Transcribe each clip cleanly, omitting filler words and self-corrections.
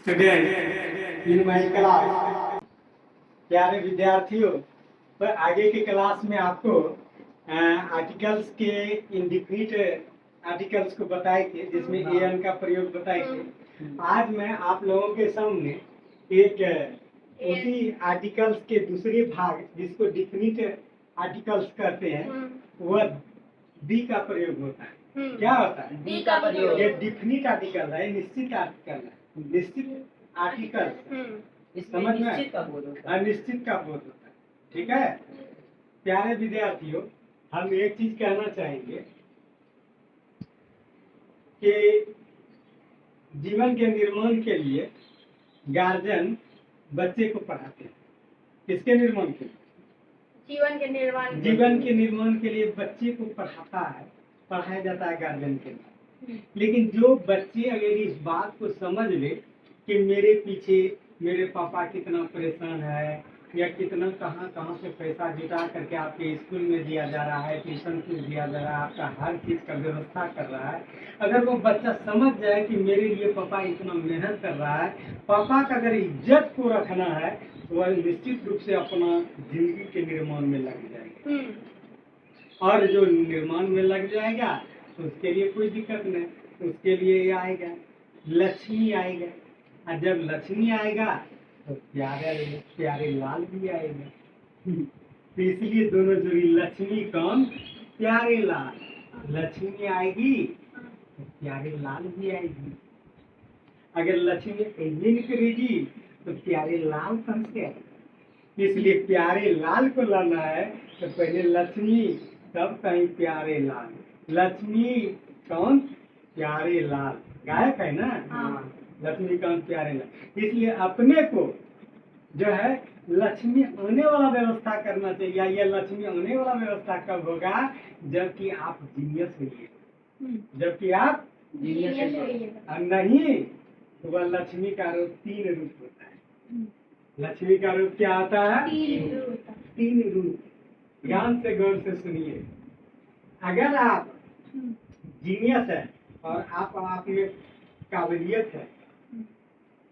Student in my class. प्यारे विद्यार्थियों, तो आगे के क्लास में आपको आर्टिकल्स के इंडिफिनिट आर्टिकल्स को बताए थे, जिसमें एन का प्रयोग बताए थे। आज मैं आप लोगों के सामने एक उसी आर्टिकल्स के दूसरे भाग, जिसको डिफिनिट आर्टिकल्स कहते हैं, वह बी का प्रयोग होता है। क्या होता है? बी का प्रयोग। ये डिफिनिट आर्टिकल है, निश्चित आर्टिकल है, निश्चित आर्टिकल। समझ में? निश्चित का बोध होता है। अनिश्चित का बोध होता है। ठीक है प्यारे विद्यार्थियों, हम एक चीज कहना चाहेंगे कि जीवन के निर्माण के लिए गार्जियन बच्चे को पढ़ाते हैं। किसके निर्माण के लिए? जीवन के निर्माण के लिए बच्चे को पढ़ाया जाता है गार्जियन के लिए। लेकिन जो बच्चे अगर इस बात को समझ ले कि मेरे पीछे मेरे पापा कितना परेशान है, या कितना कहाँ से पैसा जुटा करके आपके स्कूल में दिया जा रहा है, ट्यूशन फीस दिया जा रहा है, आपका हर चीज का व्यवस्था कर रहा है, अगर वो बच्चा समझ जाए कि मेरे लिए पापा इतना मेहनत कर रहा है, पापा का अगर इज्जत को रखना है, तो वह निश्चित रूप से अपना जिंदगी के निर्माण में लग जाएगा। और जो निर्माण में लग जाएगा तो उसके लिए कोई दिक्कत नहीं, उसके लिए आएगा लक्ष्मी आएगा। और जब लक्ष्मी आएगा तो प्यारे लाल भी आएगा। तो इसलिए दोनों जोड़ी लक्ष्मी कौन? प्यारे लाल। लक्ष्मी आएगी तो प्यारे लाल भी आएगी। अगर लक्ष्मी नहीं करेगी तो प्यारे लाल कहाँ से आएगी? इसलिए प्यारे लाल को लाना है तो पहले लक्ष्मी, तब कहीं प्यारे लाल। लक्ष्मी कौन? प्यारे लाल। गायक है ना? हाँ। लक्ष्मी कौन? प्यारे लाल। इसलिए अपने को जो है लक्ष्मी आने वाला व्यवस्था करना चाहिए। या लक्ष्मी आने वाला व्यवस्था कब होगा? जबकि आप जीनियस होइए। जबकि आप जीनियस होइए। नहीं तो वह लक्ष्मी का रूप 3 रूप होता है। लक्ष्मी का रूप क्या होता है? 3 रूप। ध्यान से गौर से सुनिए। अगर आप जीनियस है और आप में काबिलियत है,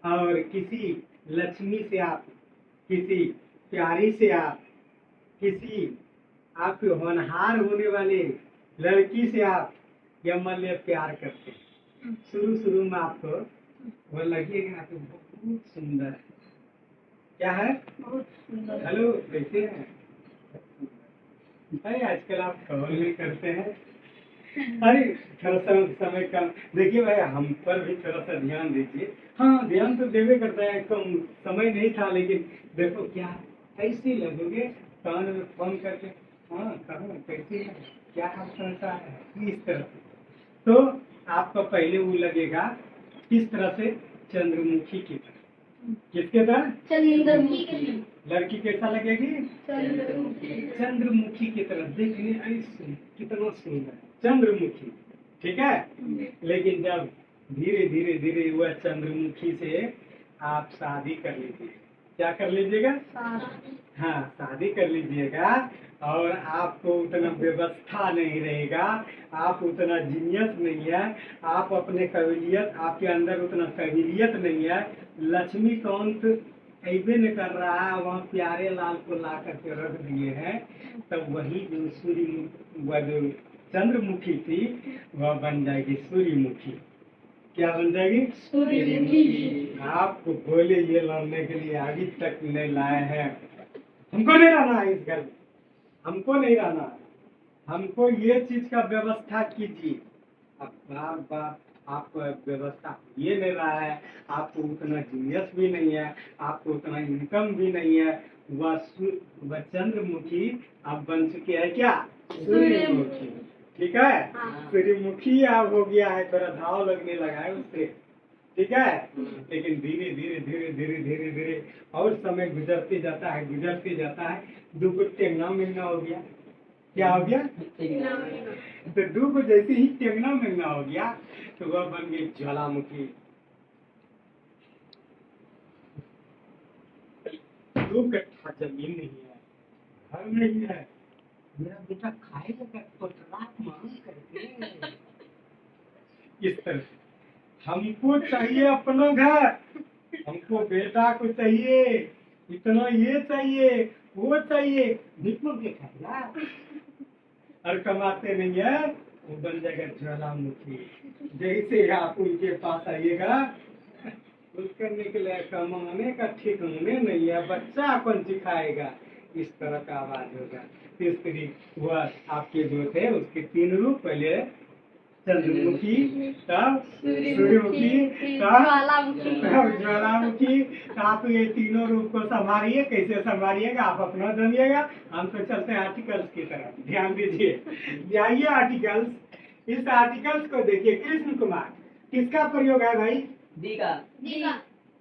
और किसी लक्ष्मी से आप, किसी प्यारी से आप, किसी आपके होनहार होने वाले लड़की से आप या मान लिया प्यार करते हैं, शुरू में आपको वो लगेगा तो बहुत सुंदर है। क्या है? बहुत सुंदर। हेलो, कैसे हैं? अरे आजकल आप कॉल नहीं करते हैं। अरे थोड़ा सा समय कम देखिए भाई, हम पर भी थोड़ा सा ध्यान दीजिए। हाँ, ध्यान तो देवे करता है, कम समय नहीं था, लेकिन देखो क्या ऐसे लगोगे कान में फोन करके, हाँ कहो कैसे है, क्या हाल समाचार है, इस तरह से। तो आपका पहले वो लगेगा किस तरह से? चंद्रमुखी की तरह। किसके तरह? चंद्रमुखी। लड़की कैसा लगेगी? चंद्रमुखी की तरह। देखने ऐसे कितना सुंदर चंद्रमुखी। ठीक है। लेकिन जब धीरे धीरे धीरे वह चंद्रमुखी से आप शादी कर लीजिए। क्या कर लीजिएगा? हाँ, शादी कर लीजिएगा, और आपको उतना व्यवस्था नहीं रहेगा, आप उतना जीनियस नहीं है, आप अपने काबिलियत, आपके अंदर उतना काबिलियत नहीं है, लक्ष्मीकांत ऐबे न कर रहा है, वहाँ प्यारे लाल को ला करके रख दिए हैं, तब वही जो वह जो चंद्रमुखी थी वह बन जाएगी सूर्यमुखी। क्या बन जाएगी? सूर्यमुखी। आपको बोले ये लाने के लिए अभी तक नहीं लाए हैं। हमको नहीं रहना है इस घर में, हमको नहीं रहना है, हमको ये चीज का व्यवस्था कीजिए। अब बार बार आपको व्यवस्था ये नहीं रहा है, आपको उतना जीनियस भी नहीं है, आपको उतना इनकम भी नहीं है, वह चंद्रमुखी अब बन चुकी है क्या? सूर्यमुखी। ठीक है। सूर्यमुखी अब हो गया है, थोड़ा धाव लगने लगा है उससे। ठीक है। लेकिन धीरे धीरे धीरे धीरे धीरे धीरे और समय गुजरते जाता है, दुगो टेंगना मेंगना हो गया। क्या हो गया? तो दुगो जैसे ही टेंगना मेंगना हो गया तो वह बन गई ज्वालामुखी। 2 कट्ठा जमीन नहीं है, घर नहीं है, मेरा बेटा खाएगा क्या? पटराक मांग करके। इस तरह से हमको चाहिए अपना घर, हमको बेटा को चाहिए, इतना ये चाहिए, वो चाहिए, भिख मांग के खाएगा और कमाते नहीं है, वो बन जाएगा ज्वालामुखी। जैसे आप उनके पास आइएगा, उसका निकले कमाने का ठिकाने नहीं है, बच्चा अपन सिखाएगा, इस तरह का आवाज होगा। तीसरी वह आपके जो थे उसके 3 रूप, पहले चंद्रमुखी, तब सूर्यमुखी, तब ज्वालामुखी। आप ये तीनों रूप को संभालिए, कैसे संभालिएगा आप अपना जानिएगा। हम तो चलते हैं आर्टिकल्स की तरफ, ध्यान दीजिए। जाइए आर्टिकल्स, इस आर्टिकल्स को देखिए। कृष्ण कुमार, किसका प्रयोग है भाई? दी का।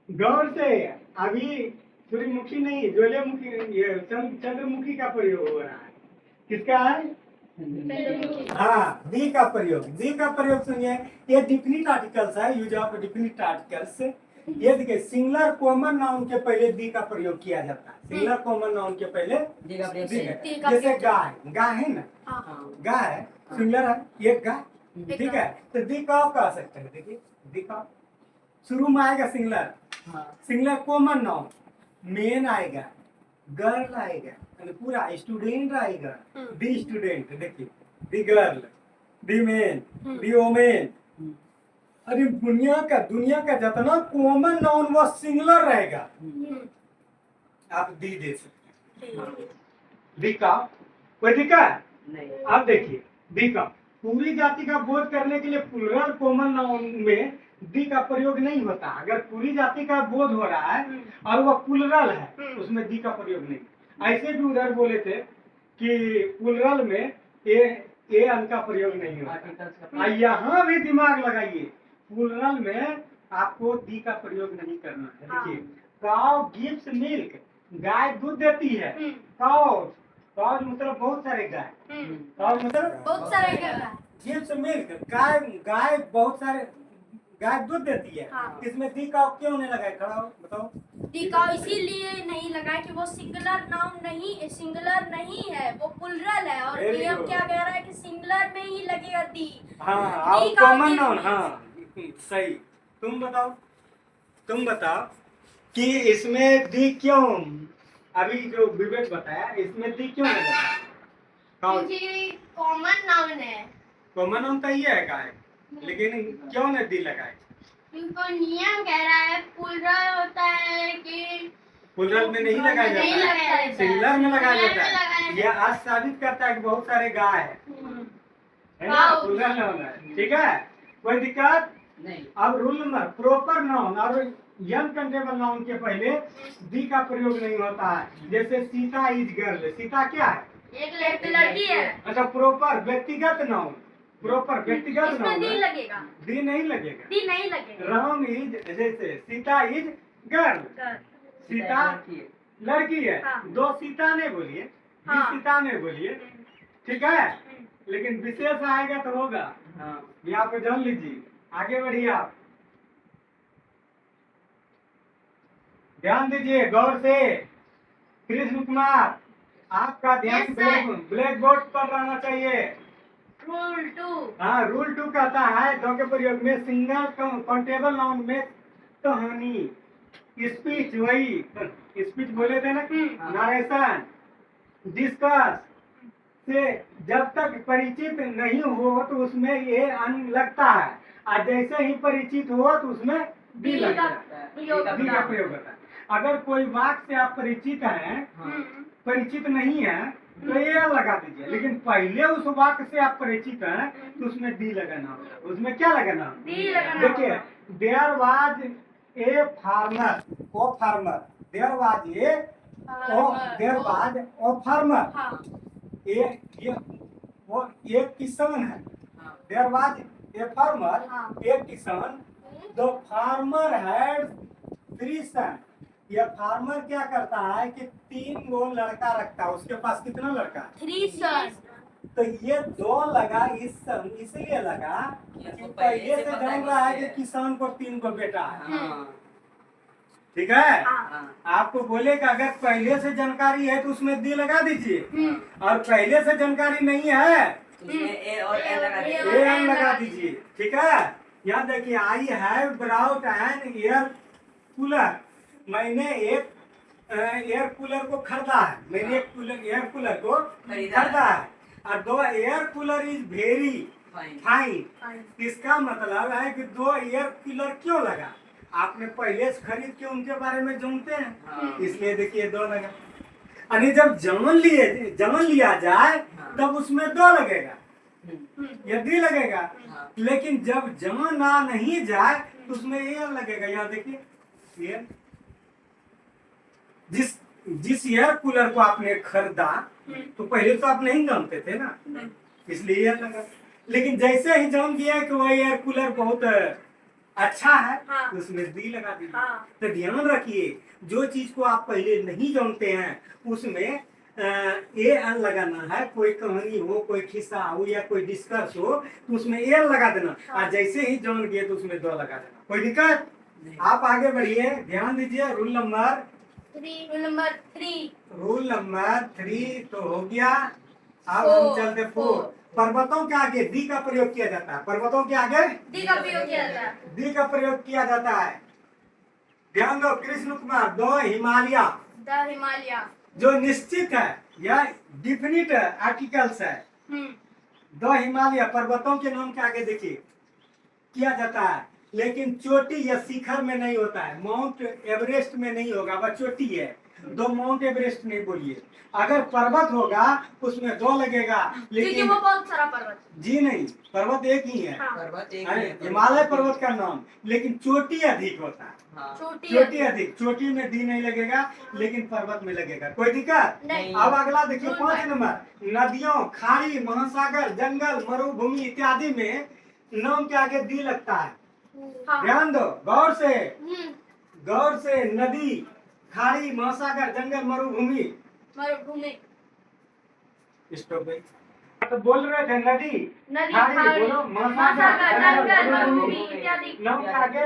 गौर से, अभी सूर्यमुखी नहीं, ज्वालामुखी, ये चंद्रमुखी का प्रयोग हो रहा है। किसका है? हाँ, दी का प्रयोग। दी का प्रयोग सुनिए, ये डिफिनिट आर्टिकल्स है, यूज ऑफ डिफिनिट आर्टिकल्स। ये देखिए, सिंगुलर कॉमन नाउन के पहले दी का प्रयोग किया जाता है। सिंगुलर कॉमन नाउन के पहले दी का प्रयोग दी का। जैसे गाय, गाय है ना, गाय सिंगुलर है, एक गाय, ठीक है, तो दी का कह सकते हैं। देखिए दी का शुरू में आएगा singular, singular common noun, main आएगा, गर्ल आएगा, पूरा स्टूडेंट आएगा, दी स्टूडेंट, देखिए दी गर्ल, दी मेन, दी वोमेन। अरे दुनिया का जितना कॉमन नाउन वो सिंगुलर रहेगा, आप दी दे सकते हैं। दी का कोई दिक्कत नहीं। आप देखिए, दी का पूरी जाति का बोध करने के लिए प्लूरल कॉमन नाउन में दी का प्रयोग नहीं होता। अगर पूरी जाति का बोध हो रहा है और वह प्लूरल है, उसमें दी का प्रयोग नहीं। ऐसे भी उधर बोले थे कि प्लूरल में ए अन का प्रयोग नहीं होता। यहाँ भी दिमाग लगाइए, प्लूरल में आपको दी का प्रयोग नहीं करना है। देखिए, काउ गिव्स मिल्क, गाय दूध देती है। काउ, काउ मतलब बहुत सारे गाय, काउ मतलब बहुत सारे गाय। गिव्स मिल्क, गाय बहुत सारे गाय दूध देती है। इसमें दी का क्यों नहीं लगाए? खड़ा हो बताओ। दी का इसीलिए नहीं लगा कि वो सिंगुलर नाउन नहीं, सिंगुलर नहीं है, वो प्लूरल है। और नियम क्या कह रहा है कि सिंगुलर में ही लगेगा दी। हाँ, और कॉमन नाउन, हाँ सही। तुम बताओ कि इसमें दी क्यों, अभी जो विवेक बताया, इसमें दी क्यों नहीं लगा? क्योंकि कॉमन नाउन है। कॉमन नाउन तो ये है गाय, लेकिन क्यों नहीं दी लगाए? क्योंकि नियम कह रहा है प्लूरल होता है कि प्लूरल में नहीं लगाया जाता है, सिंगुलर में लगाया जाता है। यह आज साबित करता है कि बहुत सारे गाय है ना, प्लूरल नाउन है, ठीक है, कोई दिक्कत नहीं। अब रूल नंबर, प्रॉपर नाउन और अनकाउंटेबल नाउन के पहले दी का प्रयोग नहीं होता है। जैसे सीता इज गर्ल, सीता क्या है? एक लड़की है। अच्छा, प्रॉपर व्यक्तिगत नाउन, प्रॉपर व्यक्तिगत नाउन दी लगेगा, दी नहीं लगेगा, दी नहीं लगेगा। राम इज, जैसे सीता इज गर्ल, सीता लड़की है। हाँ। 2 सीता नहीं बोलिए, हाँ। सीता नहीं बोलिए, ठीक है, लेकिन विशेष आएगा तो होगा। ये आप जान लीजिए, आगे बढ़िए आप ध्यान दीजिए गौर से। कृष्ण कुमार, आपका ध्यान Yes, sir. ब्लैक बोर्ड पर रहना चाहिए। रूल 2। हाँ, रूल 2 कहता है दो के प्रयोग में सिंगल काउंटेबल नाउन में कहानी, स्पीच, वही स्पीच बोले थे ना, नरेशन, डिस्कस से जब तक परिचित नहीं हो तो उसमें ये अन लगता है, और जैसे ही परिचित हो तो उसमें दी लगता है, दी का प्रयोग होता है। अगर कोई वाक्य से आप परिचित हैं, परिचित नहीं है, तो ये लगा दीजिए, लेकिन पहले उस वाक्य से आप परिचित हैं तो उसमें दी लगाना होगा। उसमें क्या लगाना? दी लगाना। देखिए, there was a farmer, o farmer, there was a, there was o farmer, ये वो एक किसान है। देयर वाज ए फार्मर, एक किसान। द फार्मर हैड 3 सन। ये फार्मर क्या करता है कि 3 गो लड़का रखता है। उसके पास कितना लड़का? 3 सन। तो ये 2 लगा, इस सन इसलिए लगा कि पहले से जान रहा है कि किसान को 3 गो बेटा है, ठीक है। आपको बोलेगा अगर पहले से जानकारी है तो उसमें दी लगा दीजिए, और पहले से जानकारी नहीं है ए और एन लगा दीजिए, ठीक है। यहाँ देखिए, I have brought an air cooler, मैंने एक एयर कूलर को खरीदा है, मैंने एक कूलर एयर कूलर को खरीदा है, और दो air cooler is very fine. इसका मतलब है कि दो एयर कूलर क्यों लगा, आपने पहले से खरीद के उनके बारे में जानते हैं, इसलिए देखिए दो लगा। यानी जब जमन लिया जाए तब उसमें दो लगेगा, यदि लगेगा, लेकिन जब जमन ना नहीं जाए तो उसमें एयर लगेगा। यहाँ देखिए एयर, जिस एयर कूलर को आपने खरीदा तो पहले तो आप नहीं जानते थे ना, इसलिए एयर लगा। लेकिन जैसे ही जान गया कि वह एयर कूलर बहुत अच्छा है, तो उसमें दी लगा दीजिए। तो ध्यान रखिए, जो चीज को आप पहले नहीं जानते हैं उसमें ए एन लगाना है। कोई कहानी हो, कोई किस्सा हो या कोई डिस्कस हो तो उसमें ए लगा देना, और जैसे ही जान गए तो उसमें दो लगा देना। कोई दिक्कत? आप आगे बढ़िए, ध्यान दीजिए। रूल नंबर 3 तो हो गया। अब हम चलते 4। पर्वतों के आगे दी का प्रयोग किया जाता है। पर्वतों के आगे दी का प्रयोग किया जाता है। दी का प्रयोग किया जाता है। ध्यान दो कृष्ण कुमार, दो हिमालय, द हिमालय, जो निश्चित है या डिफिनिट आर्टिकल्स है। दो हिमालय पर्वतों के नाम के आगे देखिए किया जाता है, लेकिन चोटी या शिखर में नहीं होता है। माउंट एवरेस्ट में नहीं होगा, वह चोटी है। दो माउंट एवरेस्ट नहीं बोलिए। अगर पर्वत होगा उसमें दो लगेगा, क्योंकि लेकिन वो बहुत सारा पर्वत। जी नहीं, पर्वत एक ही है, पर्वत एक अरे, ही है। हिमालय पर्वत का नाम, लेकिन चोटी अधिक होता है। हाँ। चोटी अधिक, चोटी में दी नहीं लगेगा, लेकिन पर्वत में लगेगा। कोई दिक्कत नहीं। अब अगला देखिए 5 नंबर। नदियों, खाड़ी, महासागर, जंगल, मरुभूमि इत्यादि में नाम के आगे दी लगता है। हाँ। ध्यान दो गौर से। नदी, खाड़ी, महासागर, जंगल, मरुभूमि। मरुभूमि, स्टॉप भाई। तो बोल रहे थे नदी, खाड़ी, खाड़ी, बोलो, महासागर, जंगल, मरुभूमि इत्यादि। नाम के आगे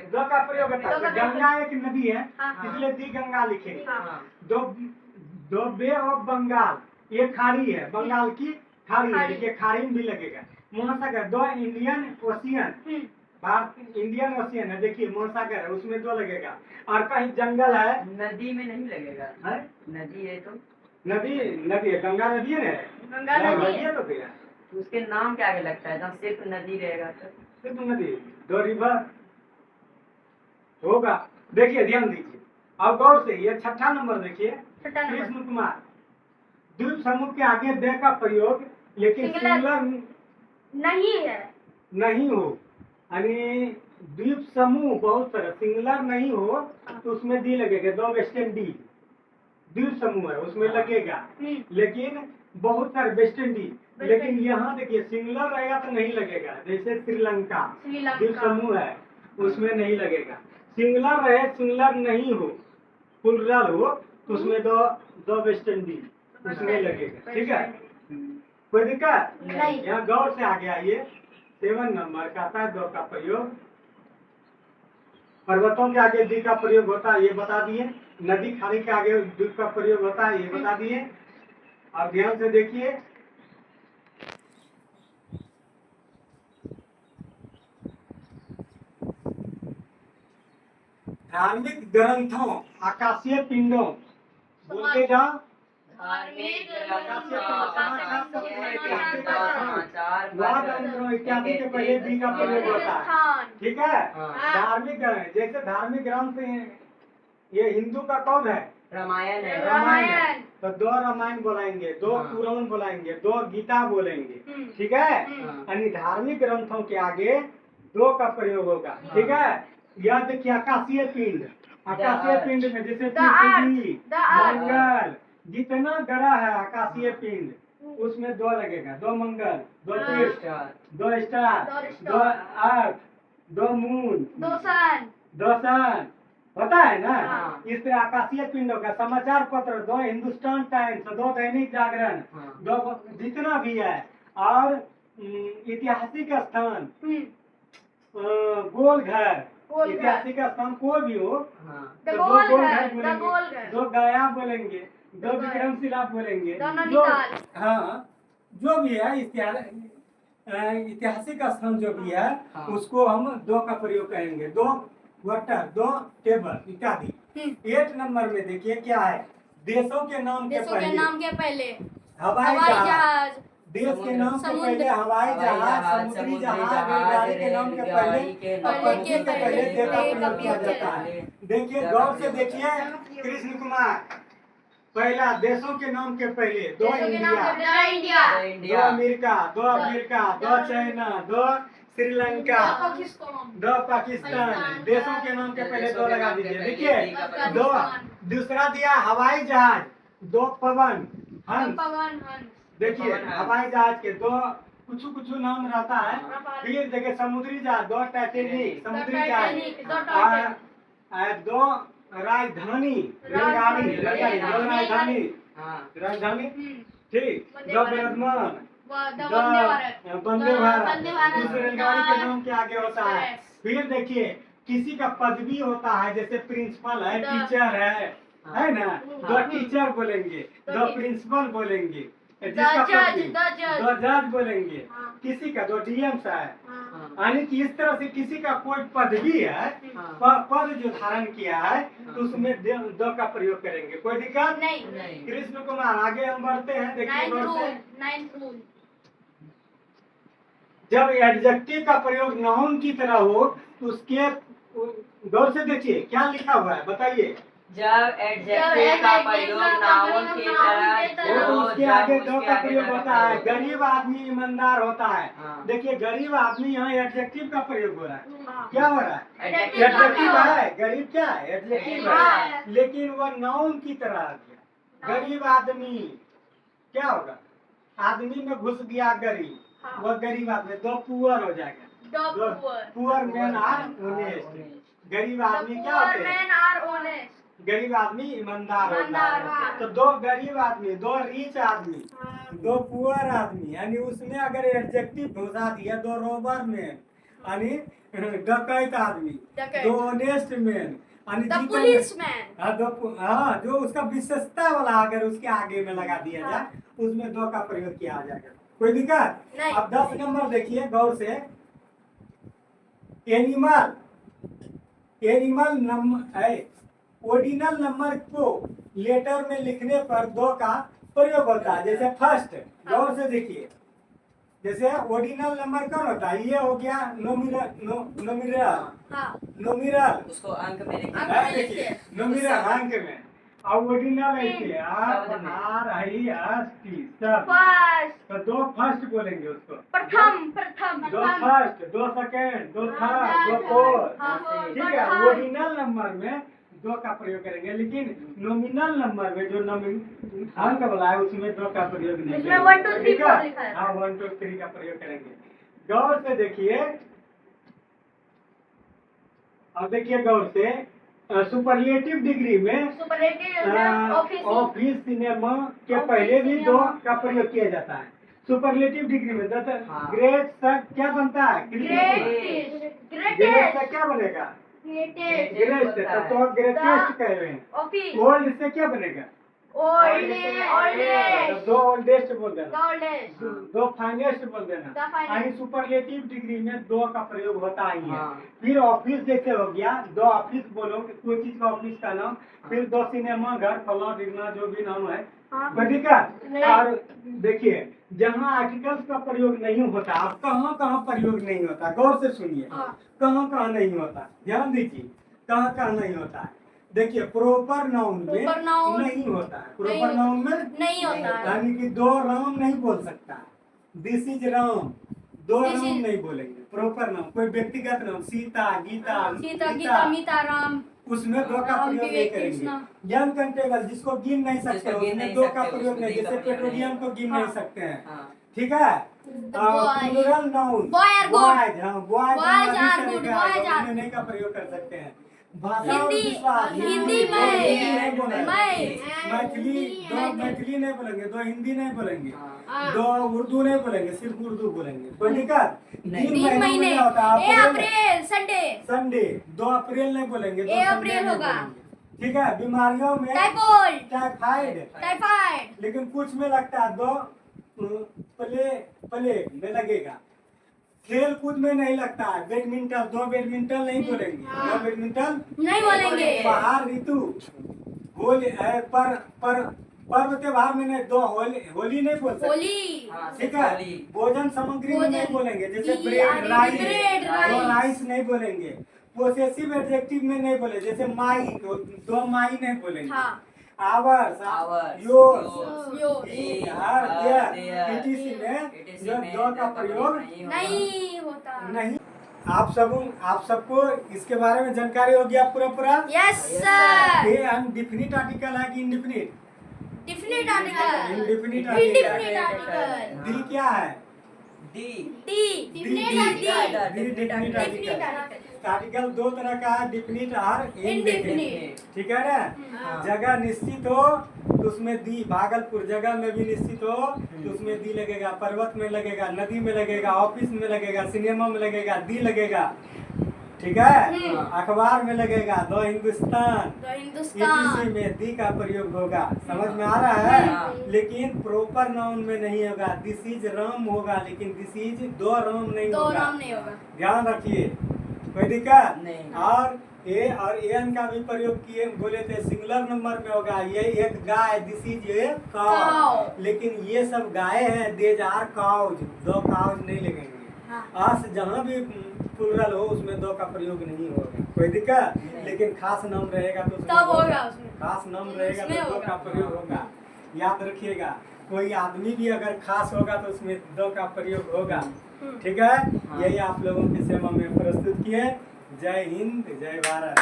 दो का प्रयोग होता है। गंगा एक नदी है, हाँ। इसलिए दी गंगा लिखे। हाँ। दो बे ऑफ बंगाल, ये खाड़ी है, बंगाल की खाड़ी है, खाड़ी। देखिए खाड़ी में भी लगेगा। महासागर, दो Indian ocean, Bharat Indian ocean है, देखिए महासागर है, उसमें दो लगेगा। और कहीं जंगल है, नदी में नहीं लगेगा। है? नदी है तो नदी है, गंगा नदी है ना, गंगा नदी है। तो भैया उसके नाम के आगे लगता है, जब सिर्फ नदी रहेगा तो। सिर्फ नदी, दो रिवर होगा। देखिए ध्यान दीजिए, अब गौर से ये 6ठा नंबर देखिए। छठा नंबर। कृष्ण कुमार, द्वीप समूह के आगे दे का प्रयोग लेकिन सिंगुलर नहीं है। नहीं हो, यानी द्वीप समूह बहुत सारा सिंगुलर नहीं हो तो उसमें दी लगेगा। दो वेस्ट इंडीज द्वीप समूह है, उसमें लगेगा, लेकिन बहुत सारे वेस्ट इंडीज। लेकिन यहाँ देखिए सिंगुलर रहेगा तो नहीं लगेगा। जैसे श्रीलंका द्वीप समूह है, उसमें नहीं लगेगा। सिंगुलर रहे, सिंगुलर नहीं हो, प्लुरल हो तो उसमें दो वेस्ट इंडीज उसमें लगेगा। ठीक है, कोई दिक्कत नहीं। यहाँ गौर से आगे आइए। 7 नंबर का था दो का प्रयोग। पर्वतों के आगे दी का प्रयोग होता है, ये बता दिए। नदी खाड़ी के आगे द्वीप का प्रयोग होता है, ये बता दिए। अब ध्यान से देखिए, धार्मिक ग्रंथों, आकाशीय पिंडों, बोलते जाओ। धार्मिक इत्यादि के पहले दी का प्रयोग होता है। ठीक है, हाँ। धार्मिक ग्रंथ, जैसे धार्मिक ग्रंथ ये हिंदू का कौन है? रामायण है। रामायण है, तो दो रामायण बोलेंगे, दो हाँ। पुराण बोलेंगे, दो गीता बोलेंगे। ठीक है, यानी धार्मिक ग्रंथों के आगे दो का प्रयोग होगा। ठीक है, यह देखिए आकाशीय पिंड, आकाशीय पिंड में जैसे पृथ्वी, मंगल, जितना ग्रह है आकाशीय पिंड उसमें दो लगेगा। दो मंगल, दो पृथ्वी, दो स्टार, दो अर्थ, दो मून, दो सन, होता है ना। हाँ। इस तरह आकाशीय पिंडों का समाचार पत्र, दो हिंदुस्तान टाइम्स, दो दैनिक जागरण, हाँ। दो जितना भी है, और ऐतिहासिक स्थान, गोल घर, ऐतिहासिक स्थान कोई भी हो हाँ। तो दो गोल घर बोलेंगे, दो गया बोलेंगे, दो विक्रमशिला बोलेंगे, जो हाँ जो भी है ऐतिहासिक स्थान जो भी है हाँ। उसको हम दो का प्रयोग करेंगे। दो वाटर, दो टेबल इत्यादि। 8 नंबर में देखिए क्या है, देशों के नाम के देशों के पहले नाम के पहले हवाई हवाई जहाज, जहाज, देश के नाम के समुद्र, पहले हवाई जहाज, समुद्री जहाज, रेलगाड़ी के नाम के पहले और पक्षी के पहले दे का प्रयोग किया जाता है। देखिए गौर से देखिए कृष्ण कुमार, पहला देशों के नाम के पहले दो देशों के नाम के इंडिया, पहले इंडिया, दो अमेरिका, दो चाइना, दो श्रीलंका, दो पाकिस्तान। देशों के नाम के पहले दो लगा दीजिए। देखिए दो, दूसरा दिया हवाई जहाज, दो पवन हंस। पवन हंस, देखिए हवाई जहाज के दो कुछ नाम रहता है। फिर देखिए समुद्री जहाज, दो टाइटेनिक समुद्री टाइटैनिक, दो जहाज, और दो राजधानी रेलगाड़ी, दो राजधानी, हाँ राजधानी हम्म, ठीक, वंदे दो भारत। बृहद्मान, वंदे दो भारत, वंदे भारत। वंदे भारत, दूसरे रेलगाड़ी के दो नाम के आगे होता है। फिर देखिए किसी का पदवी होता है, जैसे प्रिंसिपल है, टीचर है ना, दो टीचर बोलेंगे, दो प्रिंसिपल बोलेंगे, जिसका जज, पदवी, द जज। दो जज बोलेंगे, हाँ। किसी का दो डीएम है। हाँ, यानी कि इस तरह से किसी का कोई पदवी है, पद जो धारण किया है, तो उसमें दो का प्रयोग करेंगे। कोई दिक्कत नहीं, नहीं। कृष्ण कुमार आगे हम बढ़ते हैं। देखिए गौर से, नाइन्थ रूल, जब एडजेक्टिव का प्रयोग नाउन की तरह हो तो उसके गौर से देखिए क्या लिखा हुआ है, बताइए। जब एडजेक्टिव का प्रयोग नाउन की तरह वो तो उसके आगे दो का प्रयोग होता है। होता है। गरीब आदमी ईमानदार होता है। हाँ। देखिए गरीब आदमी यहाँ एडजेक्टिव का प्रयोग हो रहा है। हाँ। क्या हो रहा है? Adjective का एडजेक्टिव प्रयोग। है, गरीब क्या है? एडजेक्टिव हाँ। है, लेकिन वह नाउन की तरह आ गया। गरीब आदमी क्या होगा? आदमी में घुस गया गरीब, हाँ। वह गरीब आदमी, दो पुअर हो जाएगा। The poor. Poor man are honest. गरीब The आदमी क्या poor होते हैं? men are honest. गरीब आदमी ईमानदार होता ईमानदार, है। हाँ। तो दो गरीब आदमी, दो रिच आदमी, दो पुअर आदमी, यानी उसमें अगर एडजेक्टिव घुसा दिया, दो रोबर मैन यानी डकैत आदमी, डकैत। दो ऑनेस्ट मैन यानी The जीतो- policeman. हाँ, हाँ, जो उसका विशेषता वाला अगर उसके आगे में लगा दिया जाए, उसमें दो का प्रयोग किया आ जाएगा। कोई दिक्कत नहीं। अब 10 नंबर देखिए गौर से, animal, animal number, ordinal number को लेटर में लिखने पर दो का प्रयोग होता है। जैसे फर्स्ट, गौर से देखिए, जैसे ऑर्डिनल नंबर कौन होता है? ये हो गया नोमिनल, हाँ। नोमिनल, उसको अंक में लिखना अंक है में देखिए, लिखिए। नोमिनल अंक में। अब ऑर्डिनल ऐसे शब्द में। सब, First. तो दो फर्स्ट बोलेंगे उसको, प्रथम, प्रथम, दो प्रथम। फर्स्ट, दो सेकेंड, दो हाँ, थर्ड, दो हाँ, फोर्थ, हाँ, ठीक है। प्रथम। ऑर्डिनल नंबर में दो का प्रयोग करेंगे, लेकिन नॉमिनल नंबर में जो अंक वाला है उसमें दो का प्रयोग नहीं इसमें करेंगे। 1 2 3 ठीक है? 4 लिखा है। हाँ 1 2 3 का प्रयोग करेंगे। गौर से देखिए, अब देखिए गौर से, सुपरलेटिव डिग्री में Superlative, office. ऑफिस सिनेमा के ऑफिस पहले भी दो सिनेमा। का प्रयोग किया जाता है। सुपरलेटिव डिग्री में हाँ। ग्रेट तक क्या बनता है? Greatest. Great Greatest. से क्या बनेगा? Greatest. ग्रेट से, तब तो ग्रेटेस्ट कह रहे हैं। Office. ओल्ड से क्या बनेगा? Oldest. Oldest. दो ओल्डेस्ट बोल देना, Oldest. दो फाइनेस्ट बोल देना। The finest. यानी सुपरलेटिव डिग्री में दो का प्रयोग होता ही है। हाँ। फिर ऑफिस जैसे हो गया, दो ऑफिस बोलो, कोई चीज का ऑफिस का नाम, फिर दो सिनेमा घर, फला ढिगना जो भी नाम है, हाँ। कोई दिक्कत? नहीं। और देखिए जहाँ आर्टिकल्स का प्रयोग नहीं होता, अब कहाँ कहाँ प्रयोग नहीं होता, गौर से सुनिए। हाँ। कहाँ कहाँ नहीं होता, ध्यान दीजिए, कहाँ कहाँ नहीं होता है। देखिए प्रोपर नाउन में Proper noun नहीं होता है। प्रोपर नहीं- नाउन में नहीं होता है। यानी कि दो राम नहीं बोल सकता। दिस इज राम, दो This राम is- नहीं बोलेंगे। प्रॉपर नाउन, कोई व्यक्तिगत नाम, सीता, गीता, सीता, गीता, मीता, राम। उसमें दो का राम, प्रयोग नहीं विवेक, करेंगे। कृष्णा। यंग कंटेबल जिसको गिन नहीं सकते, जिसको गिन उसमें नहीं दो सकते, का प्रयोग उसमें नहीं, दो का जैसे प्रयोग पेट्रोलियम को गिन नहीं हाँ। सकते हैं। हाँ। ठीक है। boy. Plural noun, Boy are good. Boys, हाँ boys Boys are good, boys are- नहीं का प्रयोग कर सकते हैं। भाषा और हिंदी- विश्वास, हिंदी दो में- हिंदी नहीं बोलेंगे। मैं- मैथिली, दो मैं- मैथिली नहीं बोलेंगे, दो हिंदी नहीं बोलेंगे, हाँ। दो उर्दू नहीं बोलेंगे, सिर्फ उर्दू बोलेंगे। कोई दिक्कत? नहीं। 3 महीने। क्या होता है? ए अप्रैल, संडे। संडे, 2 अप्रैल नहीं बोलेंगे, 2 ए संडे अप्रैल नहीं होगा। बोलेंगे। ठीक है। बीमारियों में टाइफॉइड, टाइफाइड, टाइफाइड। लेकिन कुछ में लगता है 2 प्लेग में लगेगा। खेल कूद में नहीं लगता है। बैडमिंटन, दो बैडमिंटन नहीं बोलेंगे, हाँ। दो बैडमिंटन नहीं बोलेंगे। बाहर ऋतु, होली पर्व त्योहार में नहीं, दो होली नहीं बोल सकते। होली। हाँ, ठीक है। होली। भोजन सामग्री में नहीं भोजन। बोलेंगे, जैसे जी, ब्रेड, आगे राइस, ब्रेड, दो राइस। राइस नहीं बोलेंगे। पोसेसिव एडजेक्टिव में नहीं बोले, जैसे माई, दो माई नहीं बोलेंगे। हाँ। Hours, Hours, yours, yours, he, he, her, her, their, their, etc में etc जो में दो का दो प्रयोग होगा। नहीं होता। नहीं। आप सबको इसके बारे में जानकारी हो गया पूरा? Yes Yes, sir. ये अनडिफिनिट आर्टिकल है कि indefinite? Definite article. Indefinite indefinite article. Article. The क्या है? D D definite article. Definite definite article. Article. Article दो तरह का है, डिफिनिट और Indefinite। इंडेफिनिट। ठीक है ना? हाँ। जगह निश्चित हो तो उसमें दी, भागलपुर जगह में भी निश्चित हो तो उसमें दी लगेगा, पर्वत में लगेगा, नदी में लगेगा, ऑफिस में लगेगा, सिनेमा में लगेगा, दी लगेगा। ठीक है? अखबार में लगेगा, दो हिंदुस्तान, तो हिंदुस्तान। etc में दी का प्रयोग होगा। समझ में आ रहा है? हाँ। लेकिन प्रॉपर नाउन में नहीं होगा। दिस इज राम होगा, लेकिन दिस इज दो राम नहीं दो होगा। नाम नहीं होगा। ध्यान रखिए, कोई दिक्कत नहीं। और ए और एन का भी प्रयोग किए, बोले थे सिंगुलर नंबर में होगा। ये एक गाय, this is a cow, Cow। लेकिन ये सब गाय हैं, देज आर काउज, दो काउज नहीं लगेंगे। हाँ। आस जहाँ भी प्लुरल हो उसमें दो का प्रयोग नहीं होगा, कोई दिक्कत। नहीं। लेकिन खास नाम रहेगा तो उसमें तब दो- होगा उसमें। खास नाम रहेगा उसमें तो दो होगा। का प्रयोग होगा। याद रखिएगा, कोई आदमी भी अगर खास होगा तो उसमें दो का प्रयोग होगा। ठीक है? यही आप लोगों की सेवा में प्रस्तुत किए। जय हिंद, जय भारत।